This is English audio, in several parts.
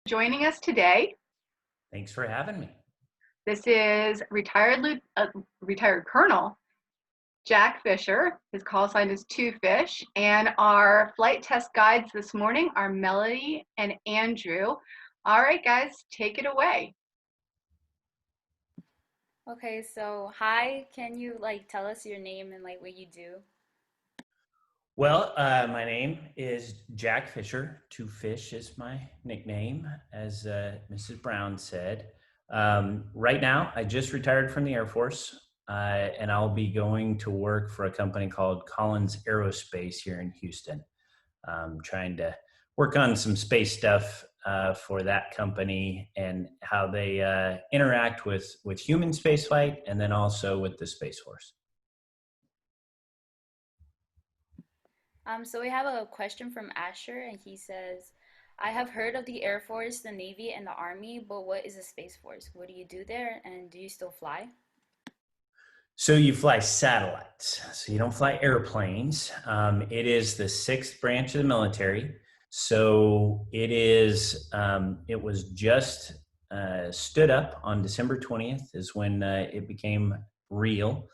Joining us today. Thanks for having me. This is retired Colonel Jack Fischer. His call sign is Two Fish, and our flight test guides this morning are Melody and Andrew. All right, guys, take it away. Okay, so hi, can you tell us your name and what you do? Well, my name is Jack Fischer. Two Fish is my nickname, as Mrs. Brown said. Right now, I just retired from the Air Force, and I'll be going to work for a company called Colin's Aerospace here in Houston. Trying to work on some space stuff for that company and how they interact with human spaceflight and then also with the Space Force. So we have a question from Asher, and he says, I have heard of the Air Force, the Navy, and the Army, but what is the Space Force? What do you do there, and do you still fly? So you fly satellites, so you don't fly airplanes. It is the 6th branch of the military. So it is, it was just stood up on December 20th is when it became real.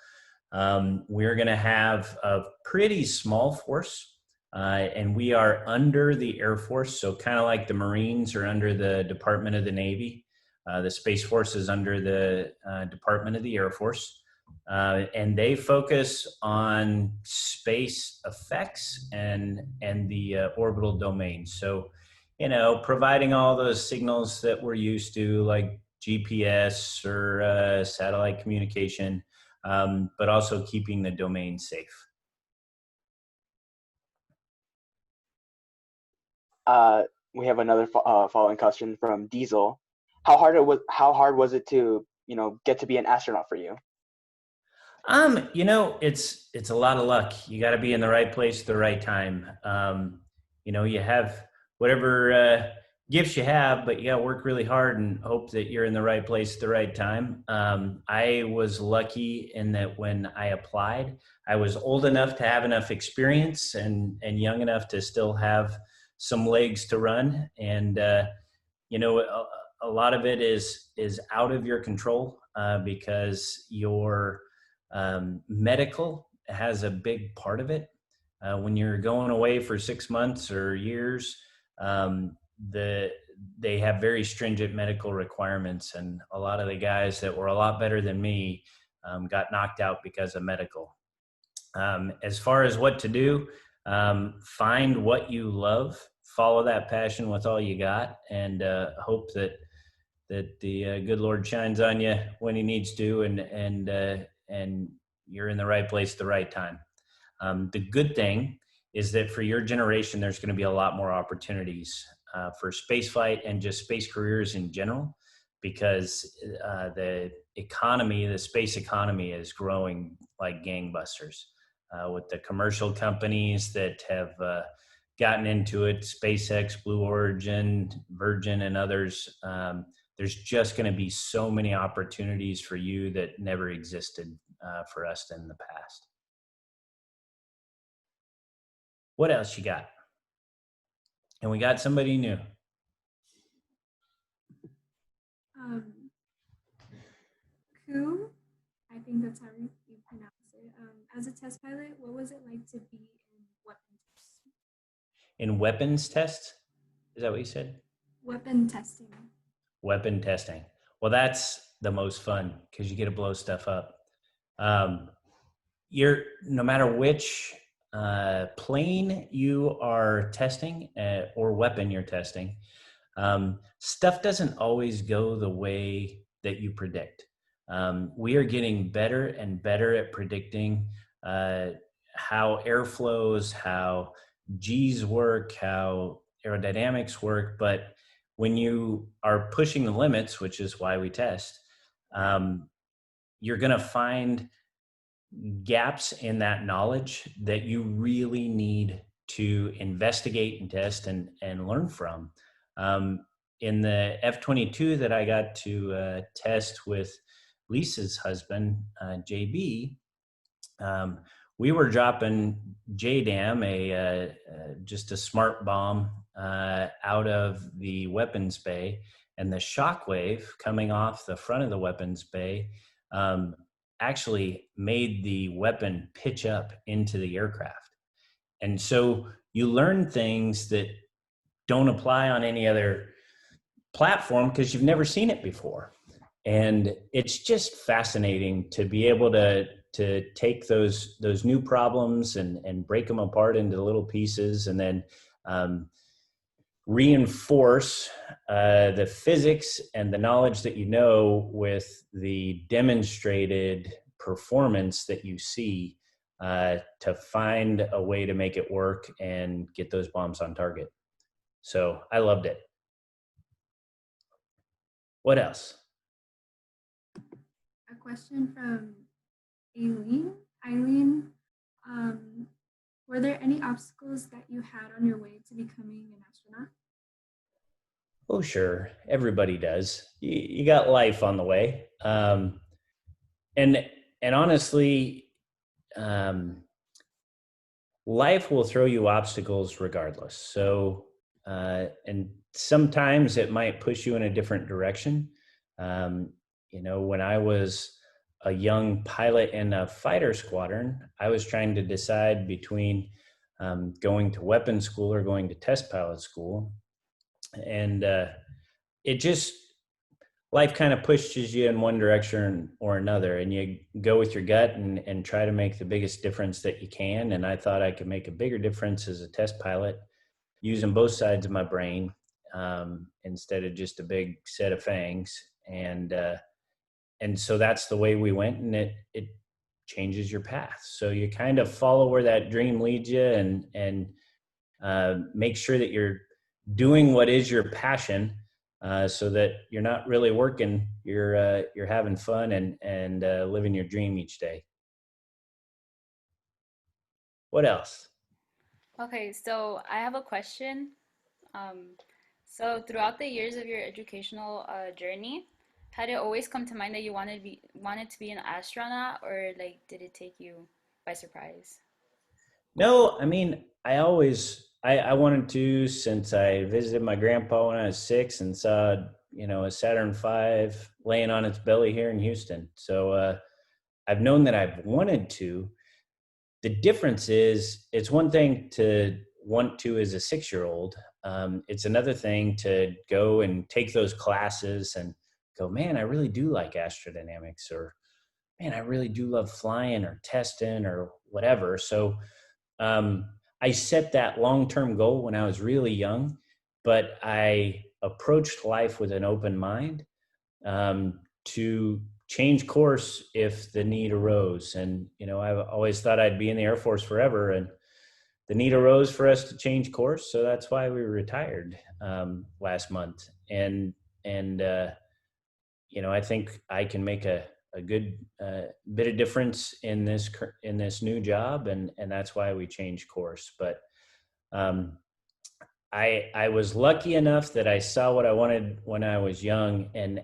We're going to have a pretty small force, and we are under the Air Force. So kind of like the Marines are under the Department of the Navy, the Space Force is under the Department of the Air Force. And they focus on space effects and the orbital domain. So, providing all those signals that we're used to, like GPS or satellite communication, but also keeping the domain safe. We have another following question from Diesel. How hard was it to, get to be an astronaut for you? It's a lot of luck. You got to be in the right place at the right time. You have whatever gifts you have, but you got to work really hard and hope that you're in the right place at the right time. I was lucky in that when I applied, I was old enough to have enough experience and young enough to still have some legs to run. And, a lot of it is out of your control because your medical has a big part of it. When you're going away for 6 months or years, they have very stringent medical requirements, and a lot of the guys that were a lot better than me got knocked out because of medical. As far as what to do, find what you love, follow that passion with all you got, and hope that the good Lord shines on you when he needs to, and you're in the right place at the right time. The good thing is that for your generation, there's going to be a lot more opportunities for spaceflight and just space careers in general, because the space economy is growing like gangbusters with the commercial companies that have gotten into it, SpaceX, Blue Origin, Virgin, and others. There's just going to be so many opportunities for you that never existed for us in the past. What else you got? And we got somebody new. Ku, I think that's how you pronounce it. As a test pilot, what was it like to be in weapon testing? In weapons test? Is that what you said? Weapon testing. Weapon testing. Well, that's the most fun because you get to blow stuff up. No matter which plane you are testing or weapon you're testing, stuff doesn't always go the way that you predict. We are getting better and better at predicting how air flows, how G's work, how aerodynamics work, but when you are pushing the limits, which is why we test, you're going to find gaps in that knowledge that you really need to investigate and test and learn from. In the F-22 that I got to test with Lisa's husband, JB, we were dropping JDAM, just a smart bomb out of the weapons bay, and the shock wave coming off the front of the weapons bay actually made the weapon pitch up into the aircraft. And so you learn things that don't apply on any other platform because you've never seen it before. And it's just fascinating to be able to take those new problems and break them apart into little pieces, and then reinforce the physics and the knowledge that you know with the demonstrated performance that you see to find a way to make it work and get those bombs on target. So I loved it. What else? A question from Eileen. Were there any obstacles that you had on your way to becoming an astronaut? Oh, sure. Everybody does. You got life on the way. And honestly, life will throw you obstacles regardless. So, and sometimes it might push you in a different direction. When I was a young pilot in a fighter squadron, I was trying to decide between going to weapons school or going to test pilot school. And life kind of pushes you in one direction or another, and you go with your gut and try to make the biggest difference that you can. And I thought I could make a bigger difference as a test pilot using both sides of my brain instead of just a big set of fangs. And so that's the way we went, and it changes your path. So you kind of follow where that dream leads you, and make sure that you're doing what is your passion, so that you're not really working, you're having fun and living your dream each day. What else? Okay, so I have a question. So throughout the years of your educational journey, had it always come to mind that you wanted to be an astronaut, or like did it take you by surprise? No, I mean, I wanted to since I visited my grandpa when I was 6 and saw, a Saturn V laying on its belly here in Houston. So I've known that I've wanted to. The difference is, it's one thing to want to as a 6-year-old. It's another thing to go and take those classes and go, man, I really do like astrodynamics, or man, I really do love flying or testing or whatever. So I set that long-term goal when I was really young, but I approached life with an open mind to change course if the need arose. And, I've always thought I'd be in the Air Force forever, and the need arose for us to change course. So that's why we retired last month. And I think I can make a good bit of difference in this new job, and that's why we changed course. But I was lucky enough that I saw what I wanted when I was young, and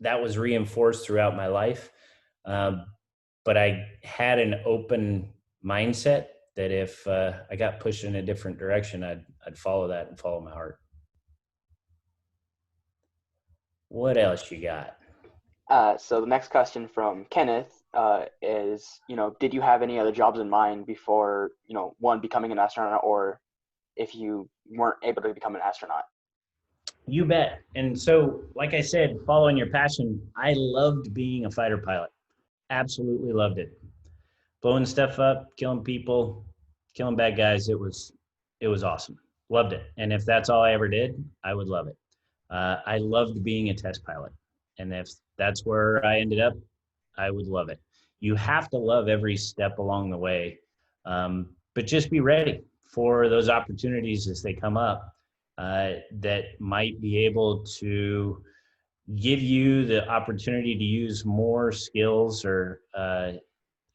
that was reinforced throughout my life. But I had an open mindset that if I got pushed in a different direction, I'd follow that and follow my heart. What else you got? So the next question from Kenneth is, did you have any other jobs in mind before, one, becoming an astronaut, or if you weren't able to become an astronaut? You bet. And so, like I said, following your passion, I loved being a fighter pilot. Absolutely loved it. Blowing stuff up, killing people, killing bad guys. It was awesome. Loved it. And if that's all I ever did, I would love it. I loved being a test pilot. And if that's where I ended up, I would love it. You have to love every step along the way, but just be ready for those opportunities as they come up that might be able to give you the opportunity to use more skills or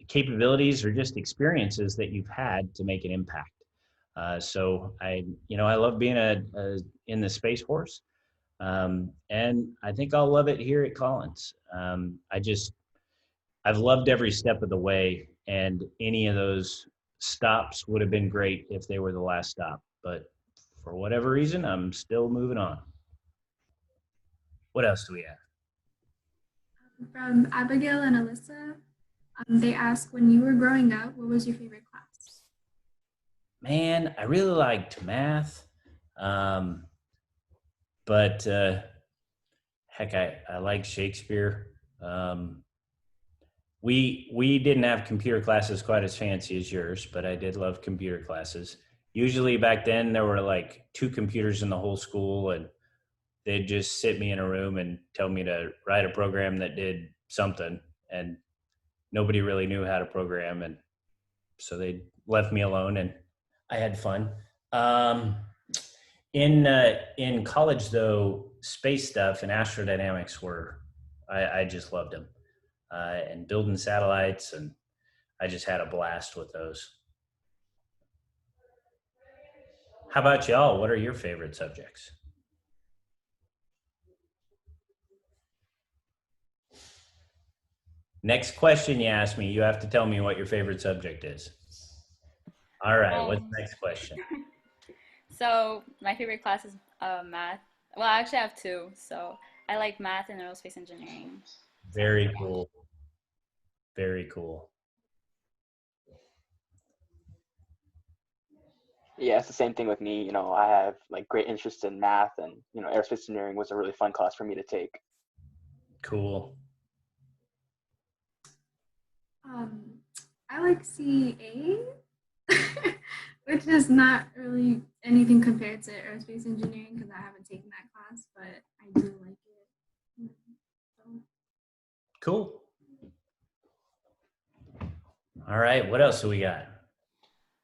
capabilities or just experiences that you've had to make an impact. So I love being in the Space Force. And I think I'll love it here at Collins. I've loved every step of the way, and any of those stops would have been great if they were the last stop. But for whatever reason, I'm still moving on. What else do we have? From Abigail and Alyssa, they ask, when you were growing up, what was your favorite class? Man, I really liked math. But heck, I like Shakespeare. We didn't have computer classes quite as fancy as yours, but I did love computer classes. Usually back then there were like 2 computers in the whole school, and they'd just sit me in a room and tell me to write a program that did something, and nobody really knew how to program, and so they left me alone, and I had fun. In college, though, space stuff and astrodynamics I just loved them, and building satellites, and I just had a blast with those. How about y'all? What are your favorite subjects? Next question you ask me, you have to tell me what your favorite subject is. All right, what's the next question? So my favorite class is math. Well, I actually have 2. So I like math and aerospace engineering. Very cool. Very cool. Yeah, it's the same thing with me. You know, I have like great interest in math, and you know, aerospace engineering was a really fun class for me to take. Cool. I like CA, which is not really anything compared to aerospace engineering because I haven't taken that class, but I do like it. So. Cool. All right, what else do we got?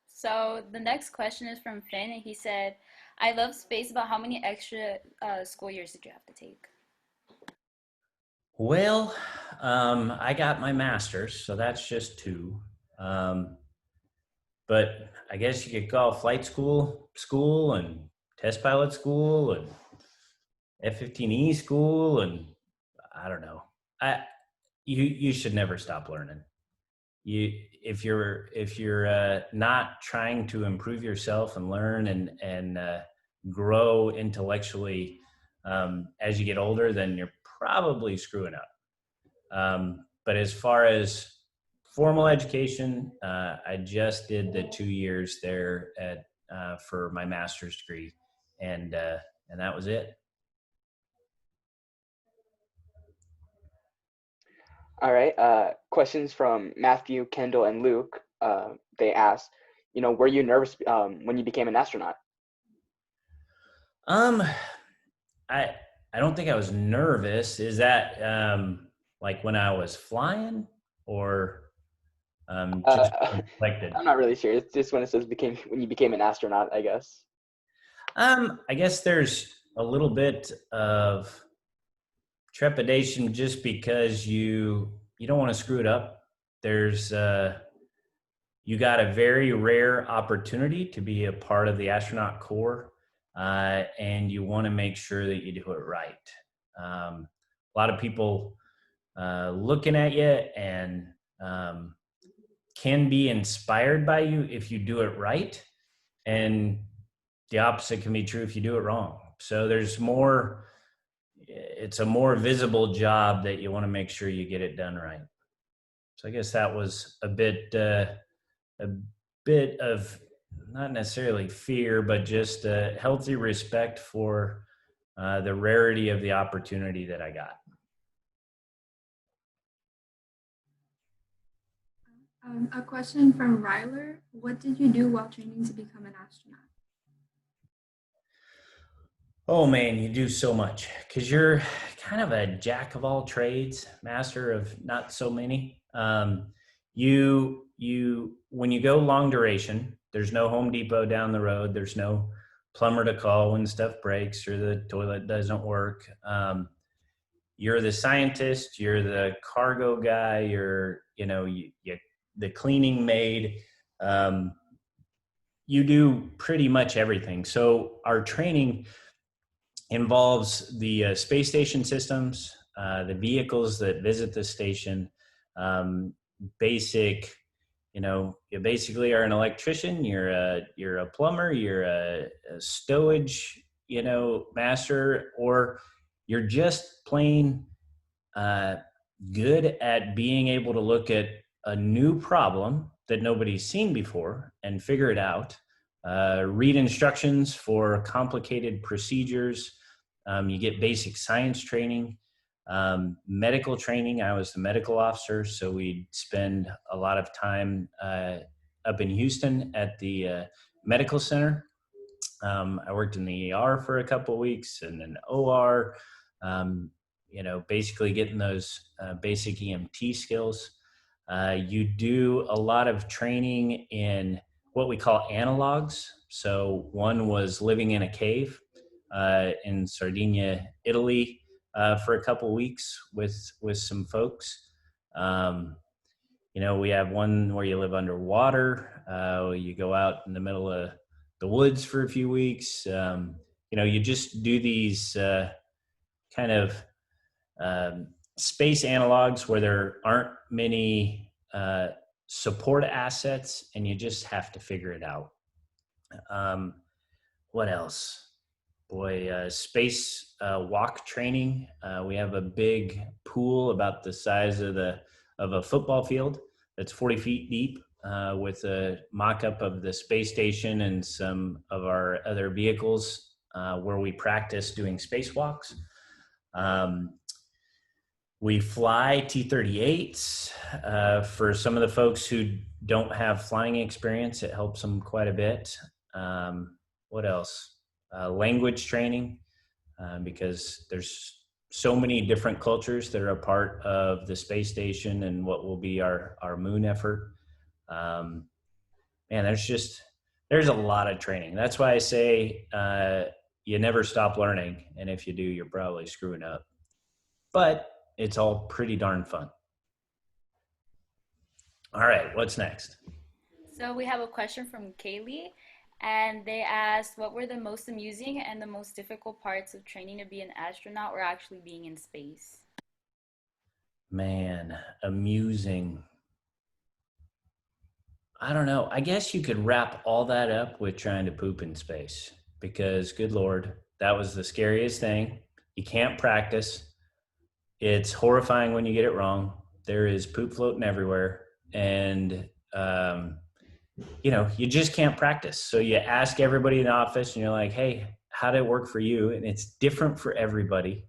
So the next question is from Finn, and he said, I love space. About how many extra school years did you have to take? Well, I got my master's, so that's just 2. But I guess you could call flight school and test pilot school and F-15E school, and I don't know. You should never stop learning. If you're not trying to improve yourself and learn and grow intellectually as you get older, then you're probably screwing up. But as far as formal education, I just did the 2 years there for my master's degree, and that was it. All right. Questions from Matthew, Kendall, and Luke. They asked, you know, were you nervous when you became an astronaut? I don't think I was nervous. Is that like when I was flying, or just reflected? I'm not really sure. It's just when it says when you became an astronaut, I guess. I guess there's a little bit of trepidation just because you don't want to screw it up. There's you got a very rare opportunity to be a part of the astronaut corps, and you want to make sure that you do it right. A lot of people looking at you and can be inspired by you if you do it right, and the opposite can be true if you do it wrong. So it's a more visible job that you want to make sure you get it done right. So I guess that was a bit of not necessarily fear, but just a healthy respect for the rarity of the opportunity that I got. A question from Ryler. What did you do while training to become an astronaut? Oh man, you do so much because you're kind of a jack of all trades, master of not so many. When you go long duration, there's no Home Depot down the road. There's no plumber to call when stuff breaks or the toilet doesn't work. You're the scientist. You're the cargo guy. You're the cleaning maid. You do pretty much everything. So our training involves the space station systems, the vehicles that visit the station, basic you basically are an electrician, you're a plumber, you're a stowage, master, or you're just plain good at being able to look at a new problem that nobody's seen before and figure it out. Read instructions for complicated procedures. You get basic science training, medical training. I was the medical officer, so we'd spend a lot of time up in Houston at the medical center. I worked in the ER for a couple of weeks and an OR, basically getting those basic EMT skills. You do a lot of training in what we call analogs. So one was living in a cave in Sardinia, Italy, for a couple weeks with some folks. We have one where you live underwater. You go out in the middle of the woods for a few weeks. You just do these kind of space analogs where there aren't many support assets, and you just have to figure it out. What else? Boy, space walk training. We have a big pool about the size of a football field that's 40 feet deep, with a mock-up of the space station and some of our other vehicles where we practice doing spacewalks. We fly T-38s. For some of the folks who don't have flying experience, it helps them quite a bit. What else? Language training, because there's so many different cultures that are a part of the space station and what will be our moon effort. There's a lot of training. That's why I say you never stop learning, and if you do, you're probably screwing up. But it's all pretty darn fun. All right, what's next? So we have a question from Kaylee, and they asked, what were the most amusing and the most difficult parts of training to be an astronaut or actually being in space? Man, amusing. I don't know. I guess you could wrap all that up with trying to poop in space, because good Lord, that was the scariest thing. You can't practice. It's horrifying when you get it wrong. There is poop floating everywhere, and you just can't practice. So you ask everybody in the office, and you're like, "Hey, how did it work for you?" And it's different for everybody.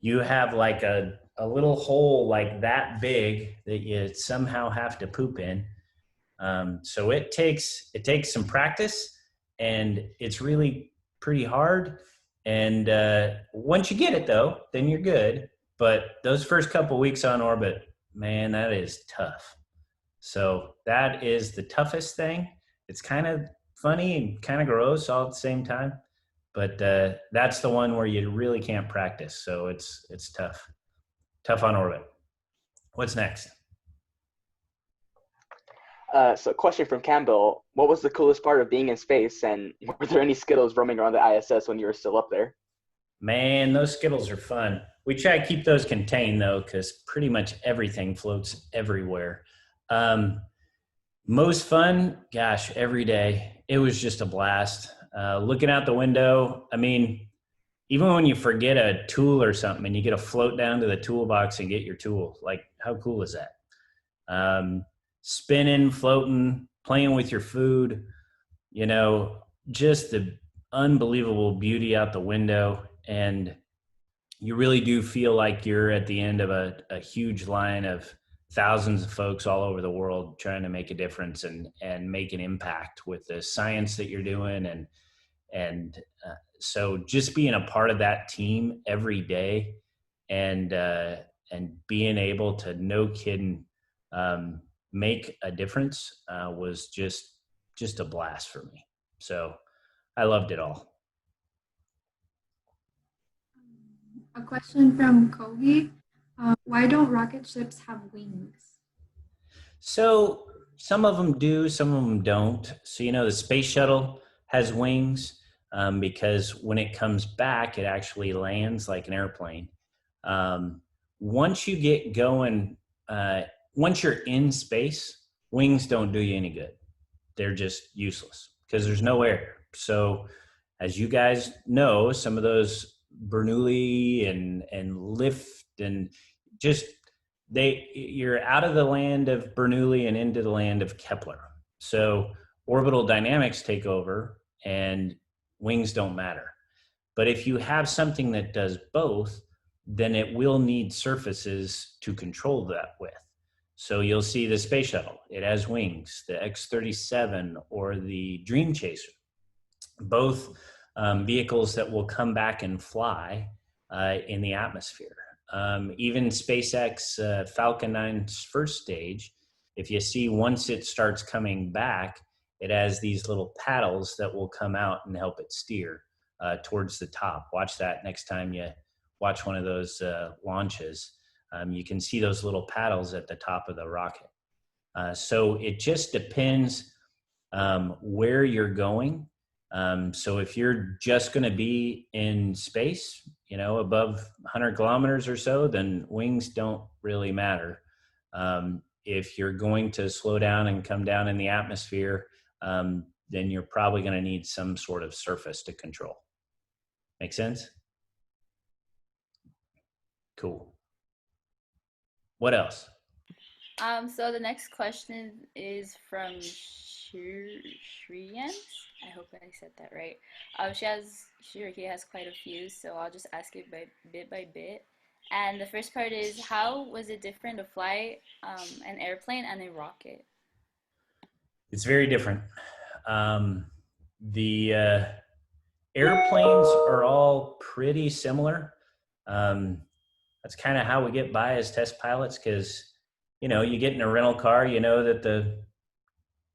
You have like a little hole like that big that you somehow have to poop in. So it takes some practice, and it's really pretty hard. And once you get it, though, then you're good. But those first couple weeks on orbit, man, that is tough. So that is the toughest thing. It's kind of funny and kind of gross all at the same time. But that's the one where you really can't practice. So it's tough. Tough on orbit. What's next? So question from Campbell, what was the coolest part of being in space, and were there any Skittles roaming around the ISS when you were still up there? Man, those Skittles are fun. We try to keep those contained, though, because pretty much everything floats everywhere. Most fun, gosh, every day. It was just a blast. Looking out the window, I mean, even when you forget a tool or something and you get to float down to the toolbox and get your tool, like how cool is that? Spinning, floating, playing with your food, just the unbelievable beauty out the window. And you really do feel like you're at the end of a huge line of thousands of folks all over the world trying to make a difference and make an impact with the science that you're doing. And so just being a part of that team every day and being able to, no kidding, make a difference was just a blast for me. So I loved it all. A question from Kobe. Why don't rocket ships have wings? So some of them do, some of them don't. So, the space shuttle has wings because when it comes back, it actually lands like an airplane. Once you get going once you're in space, wings don't do you any good. They're just useless because there's no air. So as you guys know, some of those Bernoulli and lift and just you're out of the land of Bernoulli and into the land of Kepler. So orbital dynamics take over and wings don't matter. But if you have something that does both, then it will need surfaces to control that with. So you'll see the space shuttle, it has wings, the X-37 or the Dream Chaser, both vehicles that will come back and fly in the atmosphere. Even SpaceX Falcon 9's first stage, if you see once it starts coming back, it has these little paddles that will come out and help it steer towards the top. Watch that next time you watch one of those launches. You can see those little paddles at the top of the rocket. So it just depends where you're going. So if you're just going to be in space, you know, above 100 kilometers or so, then wings don't really matter. If you're going to slow down and come down in the atmosphere, then you're probably going to need some sort of surface to control. Make sense? Cool. What else? So the next question is from Shriyan. I hope I said that right. He has quite a few, so I'll just ask it bit by bit. And the first part is, how was it different to fly an airplane and a rocket? It's very different. The airplanes are all pretty similar. That's kind of how we get by as test pilots, because, you know, you get in a rental car, you know that the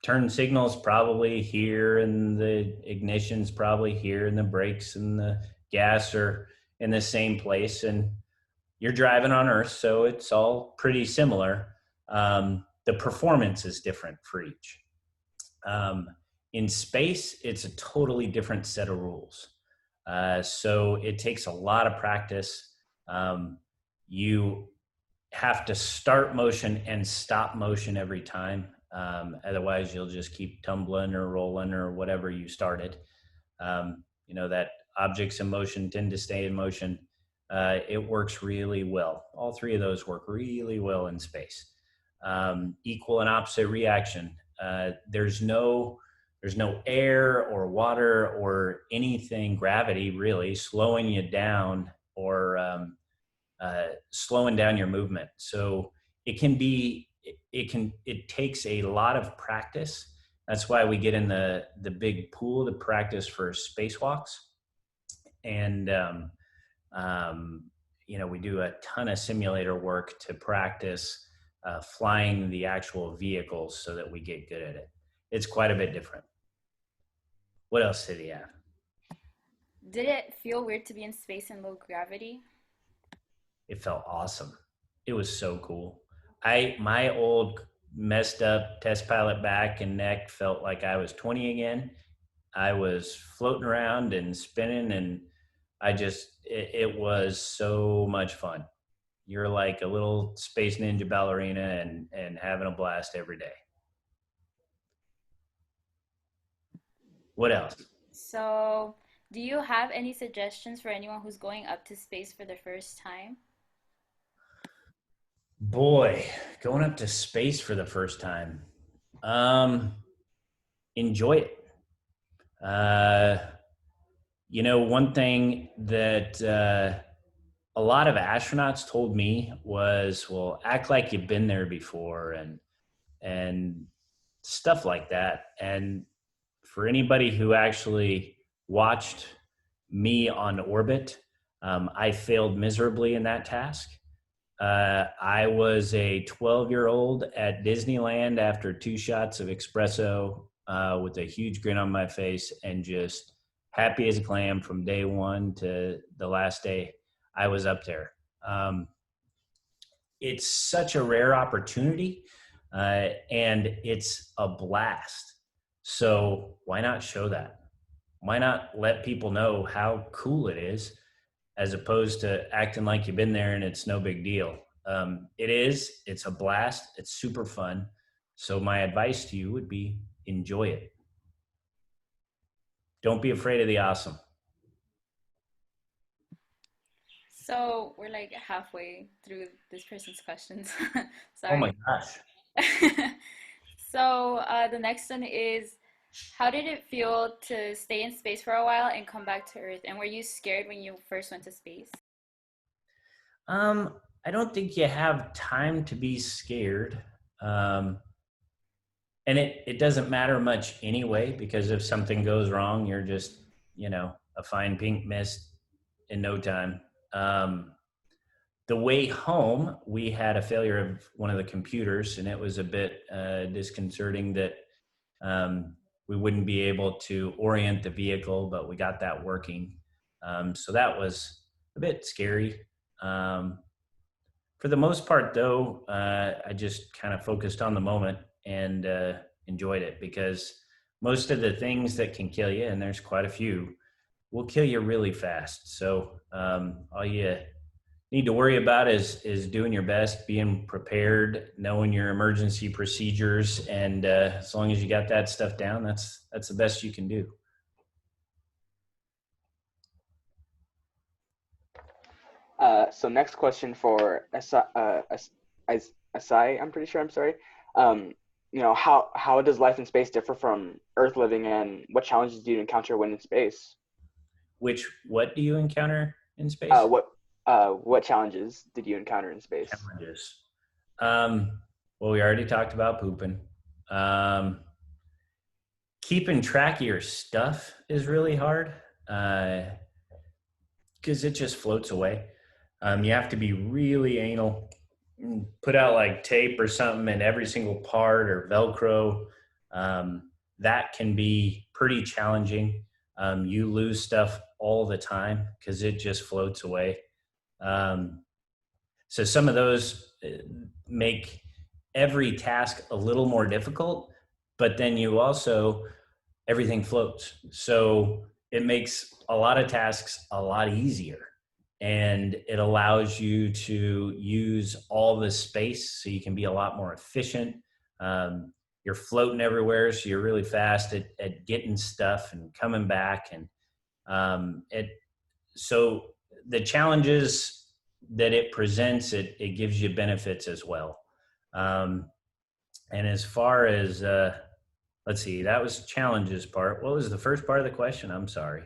turn signal's probably here and the ignition's probably here and the brakes and the gas are in the same place, and you're driving on Earth, so it's all pretty similar. The performance is different for each. In space, it's a totally different set of rules. So it takes a lot of practice. You have to start motion and stop motion every time. Otherwise, you'll just keep tumbling or rolling or whatever you started. You know, that objects in motion tend to stay in motion. It works really well. All three of those work really well in space. Equal and opposite reaction. There's no air or water or anything, gravity really, slowing you down or slowing down your movement. So it takes a lot of practice. That's why we get in the big pool to practice for spacewalks. And, you know, we do a ton of simulator work to practice flying the actual vehicles so that we get good at it. It's quite a bit different. What else did he have? Did it feel weird to be in space in low gravity? It felt awesome. It was so cool. My old messed up test pilot back and neck felt like I was 20 again. I was floating around and spinning, and it was so much fun. You're like a little space ninja ballerina and having a blast every day. What else? So, do you have any suggestions for anyone who's going up to space for the first time? Boy, going up to space for the first time. Enjoy it. You know, one thing that a lot of astronauts told me was, well, act like you've been there before and stuff like that. And for anybody who actually watched me on orbit, I failed miserably in that task. I was a 12-year-old at Disneyland after 2 shots of espresso with a huge grin on my face and just happy as a clam from day one to the last day I was up there. It's such a rare opportunity and it's a blast. So why not show that? Why not let people know how cool it is, as opposed to acting like you've been there and it's no big deal? It's a blast. It's super fun. So my advice to you would be enjoy it. Don't be afraid of the awesome. So we're like halfway through this person's questions. Oh my Sorry. gosh. So the next one is, how did it feel to stay in space for a while and come back to Earth? And were you scared when you first went to space? I don't think you have time to be scared. And it doesn't matter much anyway, because if something goes wrong, you're just, a fine pink mist in no time. The way home, we had a failure of one of the computers, and it was a bit disconcerting that we wouldn't be able to orient the vehicle, but we got that working. So that was a bit scary. For the most part, though, I just kind of focused on the moment and enjoyed it, because most of the things that can kill you, and there's quite a few, will kill you really fast. So all you need to worry about is doing your best, being prepared, knowing your emergency procedures, and as long as you got that stuff down, that's the best you can do. So next question for Asai, I'm pretty sure. I'm sorry. How does life in space differ from Earth living, and what challenges do you encounter when in space? What do you encounter in space? What challenges did you encounter in space? Challenges. Well, we already talked about pooping. Keeping track of your stuff is really hard, because it just floats away. You have to be really anal, put out like tape or something in every single part, or Velcro. That can be pretty challenging. You lose stuff all the time because it just floats away. So some of those make every task a little more difficult, but then everything floats. So it makes a lot of tasks a lot easier, and it allows you to use all the space so you can be a lot more efficient. You're floating everywhere, so you're really fast at getting stuff and coming back. And so the challenges that it presents, it gives you benefits as well. And as far as, let's see, that was challenges part. What was the first part of the question? I'm sorry.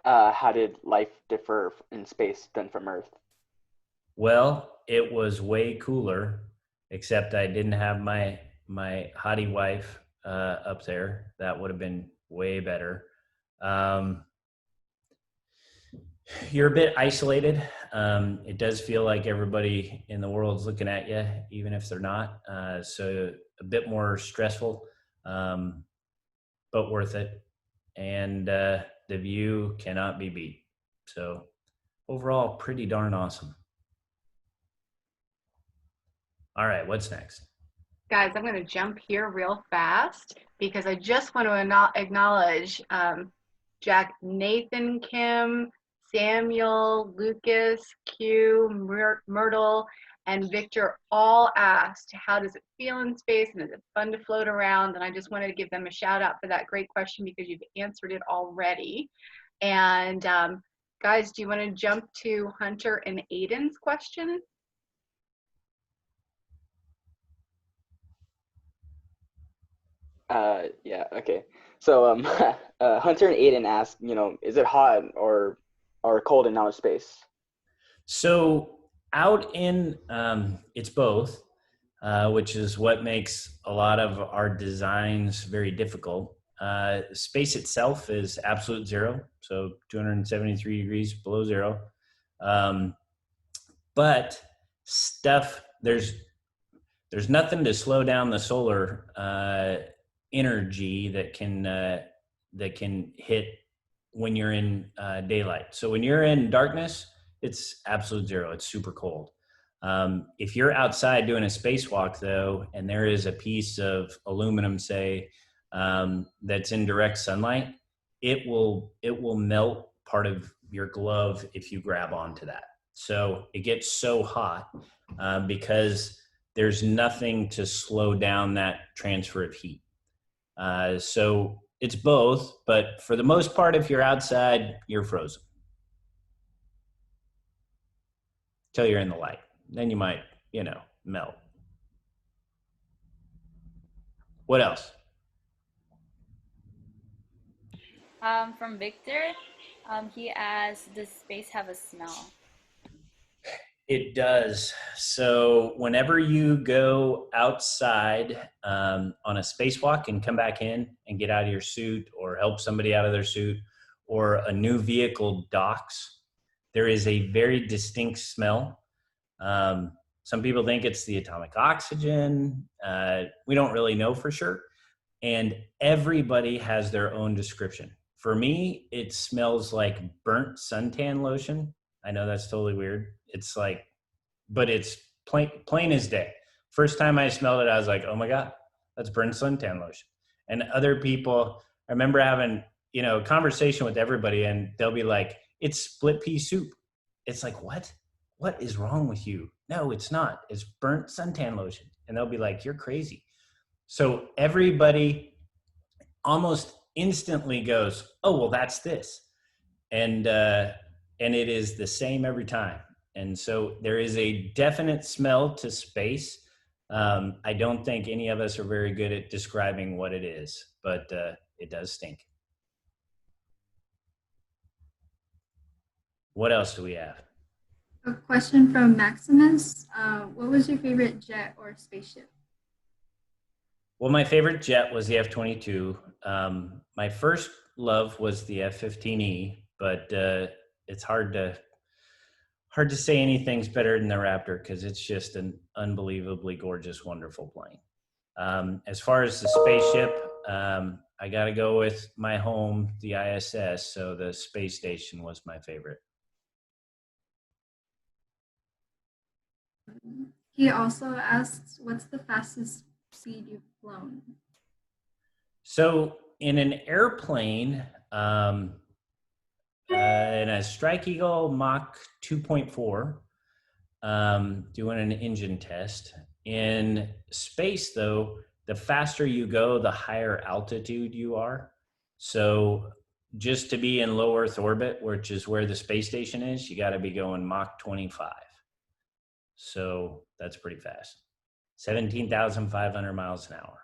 How did life differ in space than from Earth? Well, it was way cooler, except I didn't have my hottie wife up there. That would have been way better. You're a bit isolated. It does feel like everybody in the world's looking at you, even if they're not. So a bit more stressful, but worth it. And the view cannot be beat. So overall, pretty darn awesome. All right, what's next? Guys, I'm going to jump here real fast because I just want to acknowledge Jack, Nathan, Kim, Samuel, Lucas, Q, Myrtle, and Victor all asked, how does it feel in space, and is it fun to float around? And I just wanted to give them a shout out for that great question, because you've answered it already. And guys, do you want to jump to Hunter and Aiden's question? Yeah, okay. So Hunter and Aiden asked, is it hot or cold in outer space? So out in, it's both, which is what makes a lot of our designs very difficult. Space itself is absolute zero, so 273 degrees below zero. But there's nothing to slow down the solar energy that can hit when you're in daylight. So when you're in darkness, it's absolute zero. It's super cold. If you're outside doing a spacewalk, though, and there is a piece of aluminum, say, that's in direct sunlight, it will melt part of your glove if you grab onto that. So it gets so hot because there's nothing to slow down that transfer of heat. So it's both, but for the most part, if you're outside, you're frozen till you're in the light. Then you might, melt. What else? From Victor, he asked, does space have a smell? It does. So whenever you go outside on a spacewalk and come back in and get out of your suit or help somebody out of their suit, or a new vehicle docks, there is a very distinct smell. Some people think it's the atomic oxygen. We don't really know for sure. And everybody has their own description. For me, it smells like burnt suntan lotion. I know that's totally weird. It's like, but it's plain as day. First time I smelled it, I was like, oh my God, that's burnt suntan lotion. And other people, I remember having, a conversation with everybody, and they'll be like, it's split pea soup. It's like, what? What is wrong with you? No, it's not. It's burnt suntan lotion. And they'll be like, you're crazy. So everybody almost instantly goes, oh, well, that's this. And it is the same every time. And so there is a definite smell to space. I don't think any of us are very good at describing what it is, but it does stink. What else do we have? A question from Maximus. What was your favorite jet or spaceship? Well, my favorite jet was the F-22. My first love was the F-15E, but it's hard to say anything's better than the Raptor because it's just an unbelievably gorgeous, wonderful plane. As far as the spaceship, I got to go with my home, the ISS. So the space station was my favorite. He also asks, what's the fastest speed you've flown? So in an airplane, in a Strike Eagle Mach 2.4, doing an engine test. In space, though, the faster you go, the higher altitude you are. So just to be in low Earth orbit, which is where the space station is, you got to be going Mach 25. So that's pretty fast. 17,500 miles an hour.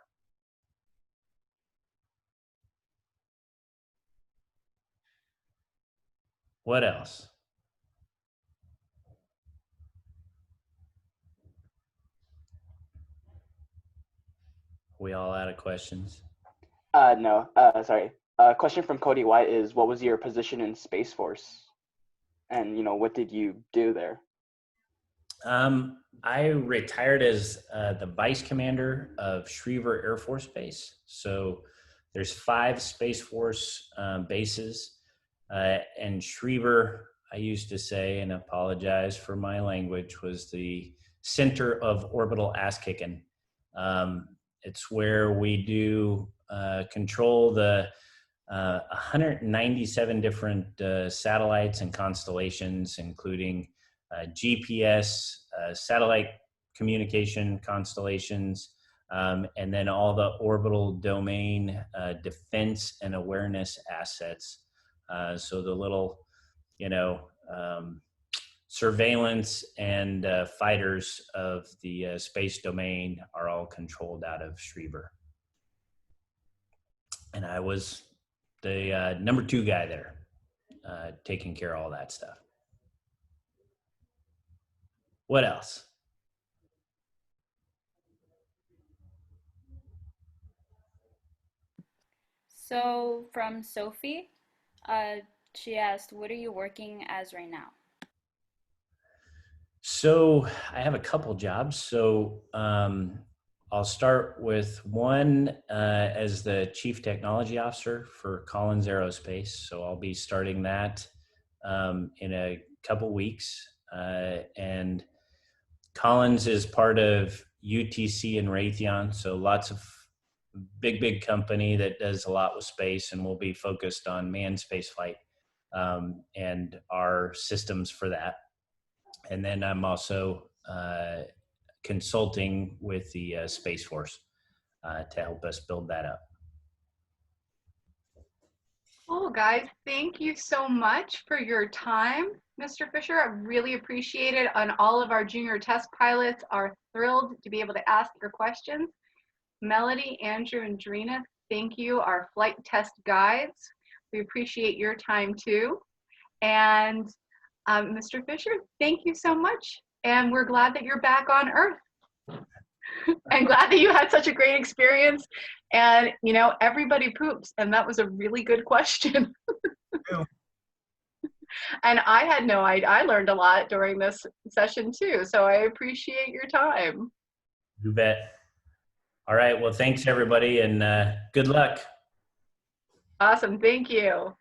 What else? We all out of questions? No, sorry. Question from Cody White is, what was your position in Space Force? And, what did you do there? I retired as the vice commander of Schriever Air Force Base. So there's 5 Space Force bases. And Schriever, I used to say, and apologize for my language, was the center of orbital ass kicking. It's where we do control the 197 different satellites and constellations, including GPS, satellite communication constellations, and then all the orbital domain defense and awareness assets. So the little, surveillance and fighters of the space domain are all controlled out of Schriever. And I was the number 2 guy there, taking care of all that stuff. What else? So from Sophie, she asked, what are you working as right now? So I have a couple jobs. So I'll start with one as the Chief Technology Officer for Colin's Aerospace. So I'll be starting that in a couple weeks. And Collins is part of UTC and Raytheon. So lots of big company that does a lot with space, and we'll be focused on manned space flight and our systems for that. And then I'm also consulting with the Space Force to help us build that up. Cool, guys. Thank you so much for your time, Mr. Fisher. I really appreciate it. And all of our junior test pilots are thrilled to be able to ask your questions. Melody, Andrew, and Drina, thank you, our flight test guides. We appreciate your time too. And Mr. Fisher, thank you so much. And we're glad that you're back on Earth. I'm glad that you had such a great experience. And, you know, everybody poops. And that was a really good question. And I had no idea. I learned a lot during this session too. So I appreciate your time. You bet. All right. Well, thanks everybody, and good luck. Awesome. Thank you.